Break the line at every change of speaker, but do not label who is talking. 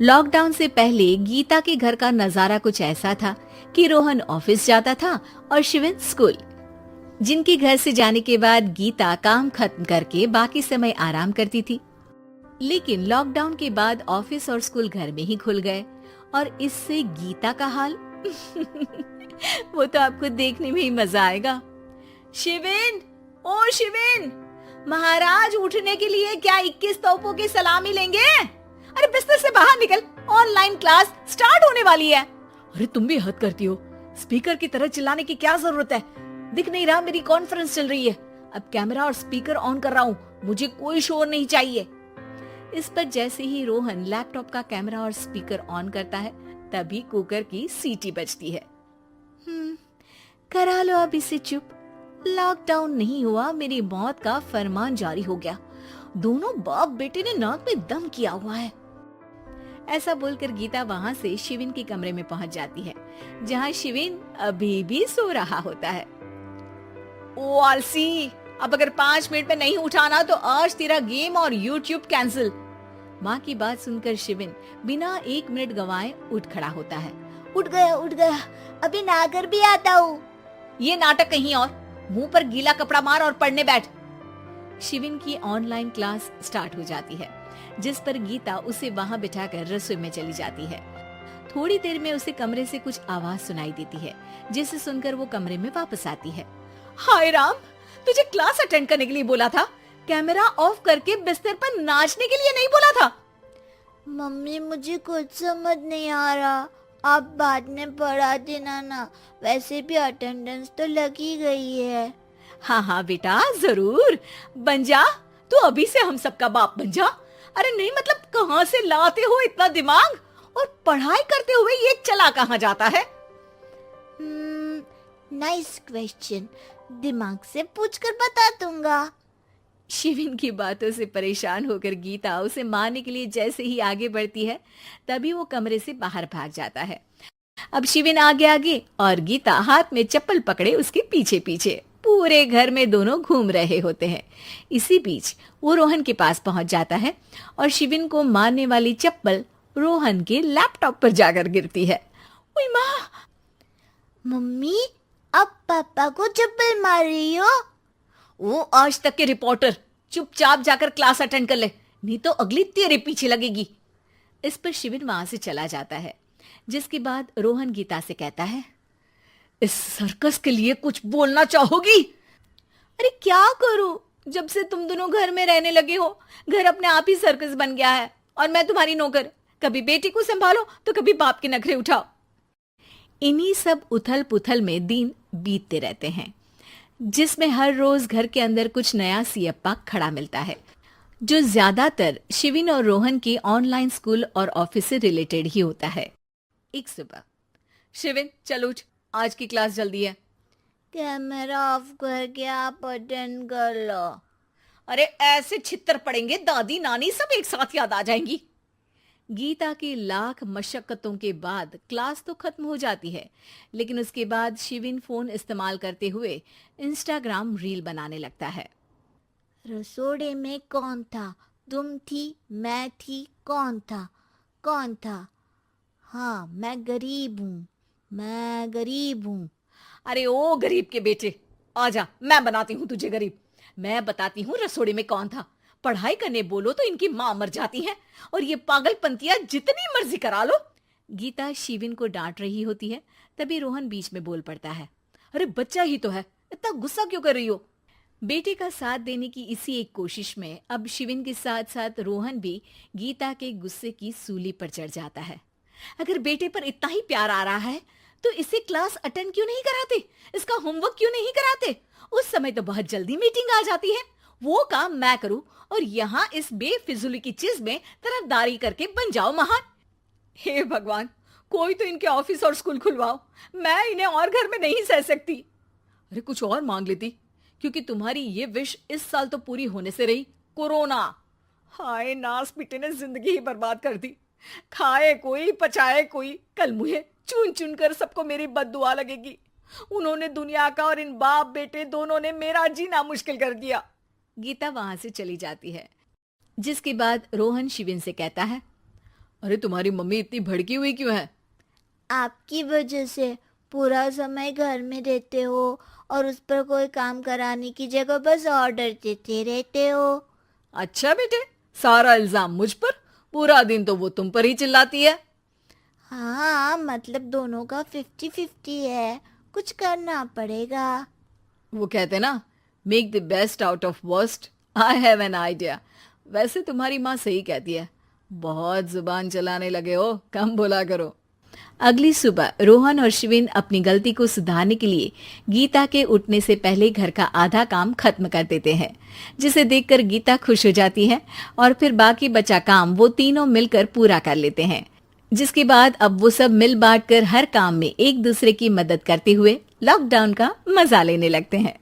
Lockdown से पहले गीता के घर का नजारा कुछ ऐसा था कि रोहन ऑफिस जाता था और शिविन स्कूल। जिनके घर से जाने के बाद गीता काम खत्म करके बाकी समय आराम करती थी। लेकिन लॉकडाउन के बाद ऑफिस और स्कूल घर में ही खुल गए और इससे गीता का हाल वो तो आपको देखने में ही मजा आएगा। शिविन, ओ शिविन, महाराज उठने के लिए क्या 21 तोपों की सलामी लेंगे? अरे बिस्तर से बाहर निकल, ऑनलाइन क्लास स्टार्ट होने वाली है।
अरे तुम भी हद करती हो, स्पीकर की तरह चिल्लाने की क्या जरूरत है? दिख नहीं रहा मेरी कॉन्फ्रेंस चल रही है। अब कैमरा और स्पीकर ऑन कर रहा हूँ, मुझे कोई शोर नहीं चाहिए।
इस पर जैसे ही रोहन लैपटॉप का कैमरा और स्पीकर ऑन करता है तभी कुकर की सीटी बजती है। करा लो अब इसे चुप। लॉकडाउन नहीं हुआ, मेरी मौत का फरमान जारी हो गया। दोनों बाप बेटे ने नाक में दम किया हुआ है। ऐसा बोलकर गीता वहाँ से शिविन के कमरे में पहुँच जाती है, जहाँ शिविन अभी भी सो रहा होता है।
ओ आलसी, अब अगर 5 मिनट में नहीं उठाना तो आज तेरा गेम और यूट्यूब कैंसिल।
माँ की बात सुनकर शिविन बिना 1 मिनट गवाए उठ खड़ा होता है।
उठ गया, अभी नहाकर भी आता हूँ।
ये नाटक कहीं और, मुंह पर गीला कपड़ा मार और पढ़ने बैठ।
शिविन की ऑनलाइन क्लास स्टार्ट हो जाती है, जिस पर गीता उसे वहाँ बिठाकर रसोई में चली जाती है। थोड़ी देर में उसे कमरे से कुछ आवाज सुनाई देती है, जिसे सुनकर वो कमरे में वापस आती है।
हाय राम, तुझे क्लास अटेंड करने के लिए बोला था, कैमरा ऑफ करके बिस्तर पर नाचने के लिए नहीं बोला था।
मम्मी मुझे कुछ समझ नहीं आ रहा, आप बाद में पढ़ा देना ना, वैसे भी अटेंडेंस तो लगी गई है।
हाँ बेटा, जरूर बन जा, तू अभी से हम सबका बाप बन जा। अरे नहीं मतलब कहाँ से लाते हो इतना दिमाग, और पढ़ाई करते हुए ये चला कहाँ जाता है?
नाइस क्वेश्चन, दिमाग से पूछकर बता दूंगा।
शिविन की बातों से परेशान होकर गीता उसे मारने के लिए जैसे ही आगे बढ़ती है तभी वो कमरे से बाहर भाग जाता है। अब शिविन आगे आगे और गीता हाथ में चप्पल पकड़े उसके पीछे पीछे पूरे घर में दोनों घूम रहे होते हैं। इसी बीच वो रोहन के पास पहुंच जाता है और शिविन को मारने वाली चप्पल रोहन के लैपटॉप पर जाकर गिरती है।
ओए माँ!
मम्मी, अब पापा को चप्पल मार रही हो?
वो आज तक के रिपोर्टर, चुपचाप जाकर क्लास अटेंड कर ले, नहीं तो अगली तेरे पीछे लगेगी।
इस पर शिविन वहां से चला जाता है, जिसके बाद रोहन गीता से कहता है,
इस सर्कस के लिए कुछ बोलना चाहोगी?
अरे क्या करूं, जब से तुम दोनों घर में रहने लगे हो, घर अपने आप ही सर्कस बन गया है और मैं तुम्हारी नौकर। कभी बेटी को संभालो तो कभी बाप के नखरे उठाओ। इन्हीं सब उथल पुथल में दिन बीतते रहते हैं, जिसमें हर रोज घर के अंदर कुछ नया सियप्पा खड़ा मिलता है, जो ज्यादातर शिविन और रोहन के ऑनलाइन स्कूल और ऑफिस से रिलेटेड ही होता है। एक सुबह,
शिविन चल उठ, आज की क्लास जल्दी है।
कैमरा ऑफ करके आप अटेंड कर लो।
अरे ऐसे छित्तर पड़ेंगे, दादी नानी सब एक साथ याद आ जाएंगी।
गीता की लाख मशक्कतों के बाद क्लास तो खत्म हो जाती है, लेकिन उसके बाद शिविन फोन इस्तेमाल करते हुए इंस्टाग्राम रील बनाने लगता है।
रसोड़े में कौन था? तुम थी, मैं थी, कौन था? कौन था? हाँ, मैं गरीब हूँ।
अरे ओ गरीब के बेटे, आजा, मैं बनाती हूँ तुझे गरीब। मैं बताती हूँ रसोड़े में कौन था। पढ़ाई करने बोलो तो इनकी माँ मर जाती है, और ये पागलपंतियां जितनी मर्जी करा लो।
गीता शिविन को डांट रही होती है, तभी रोहन बीच में बोल पड़ता है।
अरे बच्चा ही तो है, इतना गुस्सा क्यों कर रही हो?
बेटे का साथ देने की इसी एक कोशिश में अब शिविन के साथ साथ रोहन भी गीता के गुस्से की सूली पर चढ़ जाता है।
अगर बेटे पर इतना ही प्यार आ रहा है तो इसे क्लास अटेंड क्यों नहीं कराते, इसका होमवर्क क्यों नहीं कराते? उस समय तो बहुत जल्दी मीटिंग आ जाती है, वो काम मैं करूं और यहाँ इस बेफिजुली की चीज में तरफदारी करके बन जाओ महान। हे भगवान, कोई तो इनके ऑफिस और स्कूल खुलवाओ, मैं इन्हें और घर में नहीं सह सकती। अरे कुछ और मांग लेती, क्योंकि तुम्हारी ये विश इस साल तो पूरी होने से रही, कोरोना। हाय नास पिटे ने जिंदगी ही बर्बाद कर दी। खाए कोई पचाए कोई, कल मुझे चुन चुन कर सबको मेरी बद्दुआ लगेगी। उन्होंने दुनिया का और इन बाप बेटे दोनों ने मेरा जीना मुश्किल कर दिया।
गीता वहां से चली जाती है, जिसके बाद रोहन शिविन से कहता है,
अरे तुम्हारी मम्मी इतनी भड़की हुई क्यों है?
आपकी वजह से पूरा समय घर में रहते हो और उस पर कोई काम कराने की जगह बस ऑर्डर देते रहते हो।
अच्छा बेटे, सारा इल्जाम मुझ पर? पूरा दिन तो वो तुम पर ही चिल्लाती है।
हाँ, मतलब दोनों का 50-50 है, कुछ करना पड़ेगा।
वो कहते ना, make the best out of worst. I have an idea. वैसे तुम्हारी माँ सही कहती है, बहुत जुबान चलाने लगे हो, कम बोला करो।
अगली सुबह रोहन और शिविन अपनी गलती को सुधारने के लिए गीता के उठने से पहले घर का आधा काम खत्म कर देते हैं, जिसे देखकर गीता खुश हो जाती है और फिर बाकी बचा काम वो तीनों मिलकर पूरा कर लेते हैं। जिसके बाद अब वो सब मिल बांट कर हर काम में एक दूसरे की मदद करते हुए लॉकडाउन का मजा लेने लगते हैं।